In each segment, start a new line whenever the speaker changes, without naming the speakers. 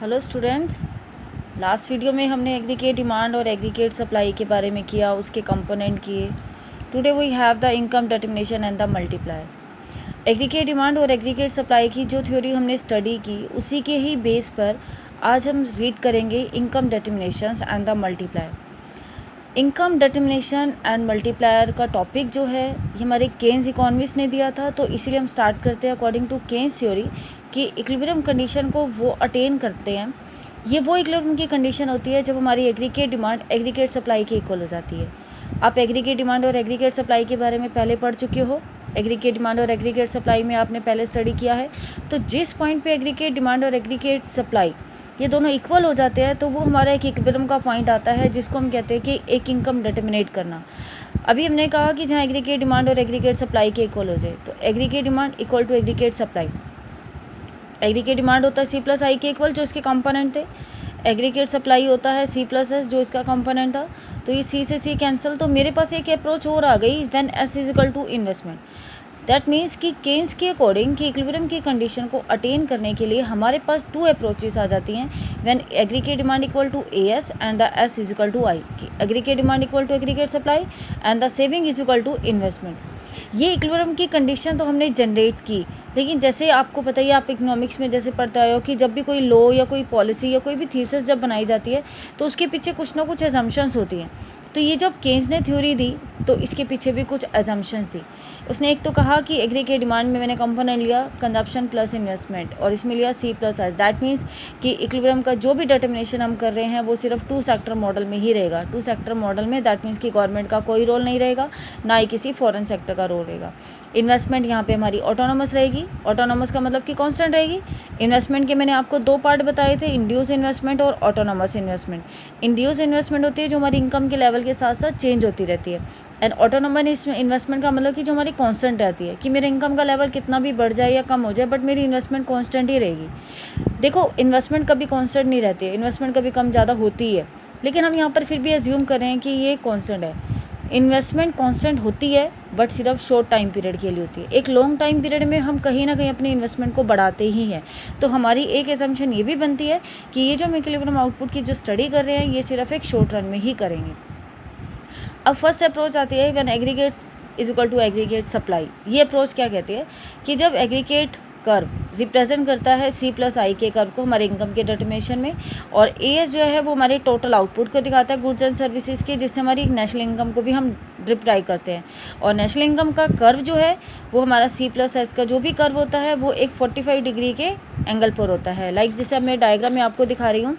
Hello students, last video में हमने aggregate demand और एग्रीगेट सप्लाई के बारे में किया, उसके कंपोनेंट किए। Today we have the income determination and the multiplier. Aggregate demand और एग्रीगेट सप्लाई की जो थ्योरी हमने स्टडी की, उसी के ही बेस पर आज हम रीड करेंगे income determination and the multiplier. Income determination and multiplier का टॉपिक जो है ये हमारे केन्स इकोनॉमिस्ट ने दिया था, तो इसीलिए हम स्टार्ट करते हैं अकॉर्डिंग टू केन्स थ्योरी कि इक्विलिब्रियम कंडीशन को वो अटेन करते हैं। ये वो इक्विलिब्रियम की कंडीशन होती है जब हमारी एग्रीगेट डिमांड एग्रीगेट सप्लाई के इक्वल हो जाती है। आप एग्रीगेट डिमांड और एग्रीगेट सप्लाई के बारे में पहले पढ़ चुके हो। एग्रीगेट डिमांड और एग्रीगेट सप्लाई में आपने पहले स्टडी किया है। तो जिस पॉइंट पे एग्रीगेट डिमांड और एग्रीगेट सप्लाई ये दोनों इक्वल हो जाते हैं, तो वो हमारा एक इक्विलिब्रियम का पॉइंट आता है, जिसको हम कहते हैं कि एक इनकम डिटरमिनेट करना। अभी हमने कहा कि जहाँ एग्रीगेट डिमांड और एग्रीगेट सप्लाई के इक्वल हो जाए, तो aggregate demand equal to aggregate supply. Aggregate demand होता है सी प्लस आई के इक्वल, जो इसके कंपोनेंट थे। एग्रीगेट सप्लाई होता है सी प्लस एस, जो इसका कंपोनेंट था। तो ये सी से सी कैंसिल, तो मेरे पास एक अप्रोच और आ गई, when S is equal to investment. That means कि केन्स के अकॉर्डिंग कि इक्विलिब्रियम की कंडीशन को अटेन करने के लिए हमारे पास टू अप्रोचेस आ जाती हैं, when aggregate demand equal to A S and the S is equal to I. कि aggregate demand equal to aggregate supply and the saving is equal to investment. ये इक्विलिब्रियम की कंडीशन तो हमने generate की, लेकिन जैसे आपको पता ही, आप इकोनॉमिक्स में जैसे पढ़ते आए हो कि जब भी कोई लॉ या कोई पॉलिसी या कोई भी थीसिस जब बनाई जाती है, तो उसके पीछे कुछ ना कुछ एजम्पशंस होती हैं। तो ये जब केन्स ने थ्योरी दी, तो इसके पीछे भी कुछ एजम्पशंस थी। उसने एक तो कहा कि एग्रीगेट डिमांड में मैंने कंपोनेंट लिया कंजप्शन प्लस इन्वेस्टमेंट, और इसमें लिया C plus S. That means कि इक्विलिब्रियम का जो भी डिटरमिनेशन हम कर रहे हैं वो सिर्फ टू सेक्टर मॉडल में ही रहेगा। टू सेक्टर मॉडल में दैट मीन्स कि गवर्नमेंट का कोई रोल नहीं रहेगा, ना ही किसी फॉरेन सेक्टर का रोल रहेगा। इन्वेस्टमेंट यहाँ पे हमारी ऑटोनोमस रहेगी। ऑटोनोमस का मतलब कि कांस्टेंट रहेगी। इन्वेस्टमेंट के मैंने आपको दो पार्ट बताए थे, इंड्यूस इन्वेस्टमेंट और ऑटोनोमस इन्वेस्टमेंट। इंड्यूस इन्वेस्टमेंट होती है जो हमारी इनकम के लेवल के साथ साथ चेंज होती रहती है, एंड ऑटोनोमस इन्वेस्टमेंट का मतलब कि जो हमारी कांस्टेंट रहती है, कि मेरे इनकम का लेवल कितना भी बढ़ जाए या कम हो जाए, बट मेरी इन्वेस्टमेंट कांस्टेंट ही रहेगी। देखो, इन्वेस्टमेंट कभी कांस्टेंट नहीं रहती है, इन्वेस्टमेंट कभी कम ज़्यादा होती है, लेकिन हम यहाँ पर फिर भी एज्यूम कर रहे हैं कि ये कांस्टेंट है। इन्वेस्टमेंट कांस्टेंट होती है, बट सिर्फ शॉर्ट टाइम पीरियड के लिए होती है। एक लॉन्ग टाइम पीरियड में हम कहीं ना कहीं अपनी इन्वेस्टमेंट को बढ़ाते ही हैं। तो हमारी एक एजम्पशन ये भी बनती है कि ये जो हम इक्विलिब्रियम आउटपुट की जो स्टडी कर रहे हैं, ये सिर्फ एक शॉर्ट रन में ही करेंगे। अब फर्स्ट अप्रोच आती है when aggregates is equal to aggregate supply. ये अप्रोच क्या कहती है कि जब एग्रीगेट कर्व रिप्रेजेंट करता है सी प्लस आई के कर्व को हमारे इनकम के डिटरमिनेशन में, और ए एस जो है वो हमारे टोटल आउटपुट को दिखाता है गुड्स एंड सर्विसेज के, जिससे हमारी नेशनल इनकम को भी हम डिप्राइव करते हैं। और नेशनल इनकम का कर्व जो है वो हमारा सी प्लस एस का जो भी कर्व होता है वो एक 45 डिग्री के एंगल पर होता है। लाइक जैसे अब मैं डायग्राम में आपको दिखा रही हूँ,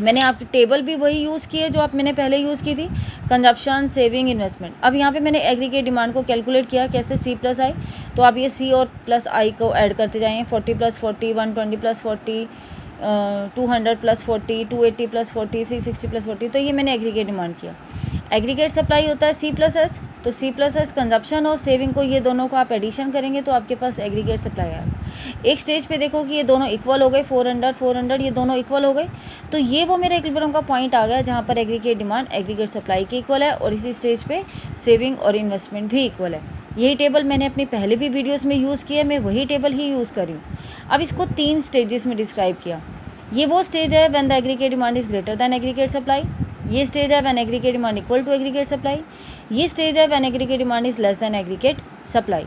मैंने आपकी टेबल भी वही यूज़ की है जो आप मैंने पहले यूज़ की थी, कंजप्शन सेविंग इन्वेस्टमेंट। अब यहाँ पे मैंने एग्रीगेट डिमांड को कैलकुलेट किया कैसे, सी प्लस आई। तो आप ये सी और प्लस आई को ऐड करते जाएँ, 40 plus 40, 120 plus 40, 200 plus 40, 280 plus 40, 360 plus 40। तो ये मैंने एग्रीगेट डिमांड किया। एग्रीगेट सप्लाई होता है सी प्लस एस, तो सी प्लस एस कंजप्शन और सेविंग को, ये दोनों को आप एडिशन करेंगे तो आपके पास एग्रीगेट सप्लाई आएगा। एक स्टेज पे देखो कि ये दोनों इक्वल हो गए, 400 400 ये दोनों इक्वल हो गए। तो ये वो मेरे इक्विलिब्रियम का पॉइंट आ गया जहाँ पर एग्रीगेट डिमांड एग्रीगेट सप्लाई के इक्वल है, और इसी स्टेज पे सेविंग और इन्वेस्टमेंट भी इक्वल है। यही टेबल मैंने अपनी पहले भी वीडियोज़ में यूज़ किया है, मैं वही टेबल ही यूज़ करी हूँ। अब इसको 3 स्टेजेस में डिस्क्राइब किया। ये वो स्टेज है when the aggregate demand is greater than aggregate supply. ये स्टेज है when aggregate demand equal to aggregate supply. ये स्टेज है when aggregate demand is less than aggregate supply.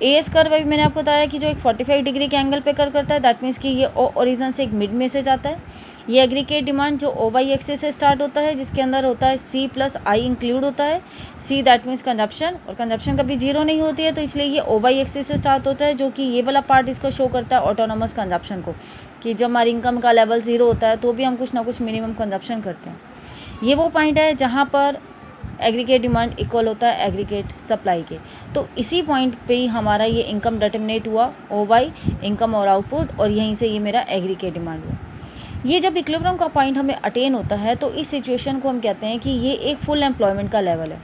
A S curve अभी मैंने आपको बताया कि जो एक 45 डिग्री के एंगल पे कर्व करता है, दैट मीन्स कि ये ओरिजिन से एक मिड में से जाता है। ये एग्रीगेट डिमांड जो ओ वाई एक्सिस से स्टार्ट होता है, जिसके अंदर होता है सी प्लस आई इंक्लूड होता है। सी दैट मीन्स कंजप्शन, और कंजप्शन कभी जीरो नहीं होती है, तो इसलिए ये ओ वाई एक्सिस से स्टार्ट होता है, जो कि ये वाला पार्ट इसको शो करता है ऑटोनोमस कंजप्शन को, कि जब हमारी इनकम का लेवल जीरो होता है तो भी हम कुछ ना कुछ मिनिमम कंजप्शन करते हैं। ये वो पॉइंट है जहाँ पर एग्रीगेट डिमांड इक्वल होता है एग्रीगेट सप्लाई के। तो इसी पॉइंट पे ही हमारा ये इनकम डिटरमिनेट हुआ, ओ वाई इनकम और आउटपुट, और यहीं से ये मेरा एग्रीगेट डिमांड हुआ। ये जब इक्विलिब्रियम का पॉइंट हमें अटेन होता है, तो इस सिचुएशन को हम कहते हैं कि ये एक फुल एम्प्लॉयमेंट का लेवल है।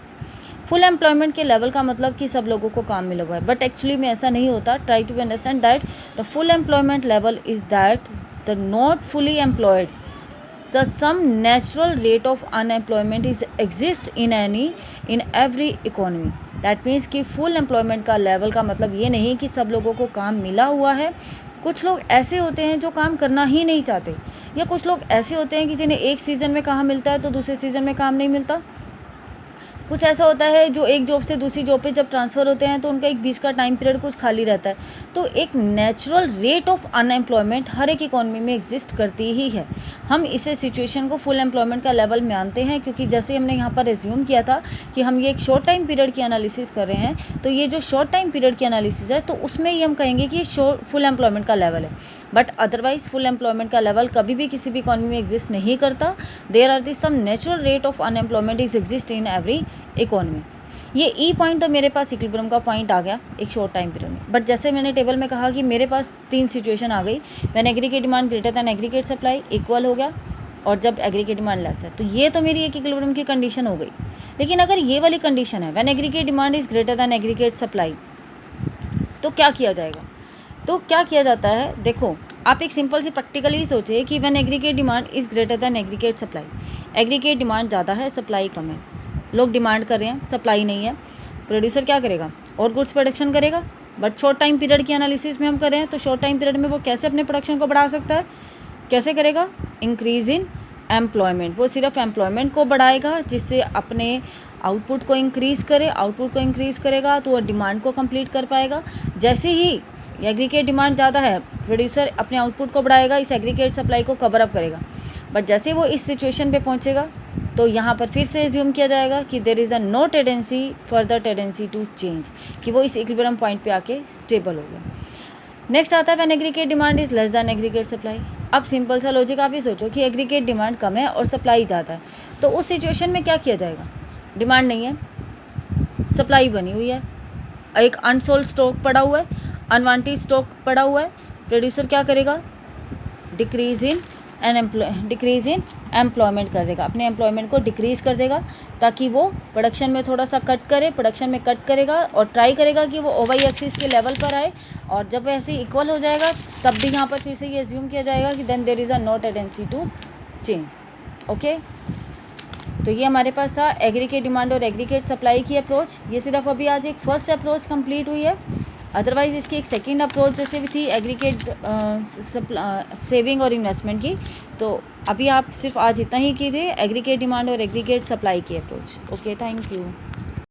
फुल एम्प्लॉयमेंट के लेवल का मतलब कि सब लोगों को काम मिला हुआ है, बट एक्चुअली में ऐसा नहीं होता। Try to understand that the full employment level is that the not fully employed, the some natural rate of unemployment is exist in every economy। That means कि फुल एम्प्लॉयमेंट का level का मतलब ये नहीं कि सब लोगों को काम मिला हुआ है, कुछ लोग ऐसे होते हैं जो काम करना ही नहीं चाहते, या कुछ लोग ऐसे होते हैं कि जिन्हें एक सीज़न में काम मिलता है तो दूसरे सीज़न में काम नहीं मिलता। कुछ ऐसा होता है जो एक जॉब से दूसरी जॉब पे जब ट्रांसफ़र होते हैं तो उनका एक बीच का टाइम पीरियड कुछ खाली रहता है। तो एक नेचुरल रेट ऑफ अनएम्प्लॉयमेंट हर एक इकोनॉमी में एग्जिस्ट करती ही है। हम इसे सिचुएशन को फुल एम्प्लॉयमेंट का लेवल मानते हैं, क्योंकि जैसे हमने यहाँ पर एज्यूम किया था कि हम ये एक शॉर्ट टाइम पीरियड की एनालिसिस कर रहे हैं, तो ये जो शॉर्ट टाइम पीरियड की एनालिसिस है तो उसमें ही हम कहेंगे कि ये फुल एम्प्लॉयमेंट का लेवल है। बट अदरवाइज फुल एम्प्लॉयमेंट का लेवल कभी भी किसी भी इकोनॉमी में एग्जिस्ट नहीं करता। There are the some natural rate of unemployment is exist in every economy. ये ई पॉइंट तो मेरे पास इक्विलिब्रियम का पॉइंट आ गया एक शॉर्ट टाइम पीरियड में। बट जैसे मैंने टेबल में कहा कि मेरे पास 3 सिचुएशन आ गई, when aggregate demand greater than aggregate supply equal हो गया, और जब एग्रीगेट डिमांड लेस है, तो ये तो मेरी एक इक्विलिब्रियम की कंडीशन हो गई। लेकिन अगर ये वाली कंडीशन है when aggregate demand is greater than aggregate supply, तो क्या किया जाएगा? तो क्या किया जाता है, देखो आप एक सिंपल सी प्रैक्टिकली ही सोचिए कि when aggregate demand is greater than aggregate supply, aggregate demand ज़्यादा है, सप्लाई कम है, लोग डिमांड कर रहे हैं, सप्लाई नहीं है, प्रोड्यूसर क्या करेगा? और गुड्स प्रोडक्शन करेगा। बट शॉर्ट टाइम पीरियड की एनालिसिस में हम करें तो शॉर्ट टाइम पीरियड में वो कैसे अपने प्रोडक्शन को बढ़ा सकता है? कैसे करेगा? Increase in employment. वो सिर्फ एम्प्लॉयमेंट को बढ़ाएगा, जिससे अपने आउटपुट को इंक्रीज़ करे, आउटपुट को इंक्रीज़ करेगा तो वो डिमांड को कंप्लीट कर पाएगा। जैसे ही एग्रीगेट डिमांड ज़्यादा है, प्रोड्यूसर अपने आउटपुट को बढ़ाएगा, इस एग्रीगेट सप्लाई को कवर अप करेगा। बट जैसे वो इस सिचुएशन पे पहुंचेगा तो यहाँ पर फिर से एज्यूम किया जाएगा कि there is a no tendency further tendency to change, कि वो इस इक्विलिब्रियम पॉइंट पे आके स्टेबल हो गया। नेक्स्ट आता है when aggregate demand is less than aggregate supply. अब सिंपल सा लॉजिक आप ही सोचो कि एग्रीगेट डिमांड कम है और सप्लाई ज़्यादा है, तो उस सिचुएशन में क्या किया जाएगा? डिमांड नहीं है, सप्लाई बनी हुई है, एक अनसोल्ड स्टॉक पड़ा हुआ है, अनवांटेड स्टॉक पड़ा हुआ है, प्रोड्यूसर क्या करेगा? डिक्रीज़ इन एम्प्लॉयमेंट कर देगा, अपने एम्प्लॉयमेंट को डिक्रीज़ कर देगा, ताकि वो प्रोडक्शन में थोड़ा सा कट करे, प्रोडक्शन में कट करेगा और ट्राई करेगा कि वो ओवाई एक्सिस के लेवल पर आए। और जब ऐसे इक्वल हो जाएगा तब भी यहाँ पर फिर से ये एज्यूम किया जाएगा कि then there is a no tendency to change. Okay, तो ये हमारे पास था एग्रीगेट डिमांड और एग्रीगेट सप्लाई की अप्रोच। ये सिर्फ अभी आज एक फर्स्ट अप्रोच कंप्लीट हुई है, अदरवाइज़ इसकी एक सेकंड अप्रोच जैसे भी थी एग्रीगेट सेविंग और इन्वेस्टमेंट की। तो अभी आप सिर्फ आज इतना ही कीजिए, एग्रीगेट डिमांड और एग्रीगेट सप्लाई की अप्रोच। Okay, thank you.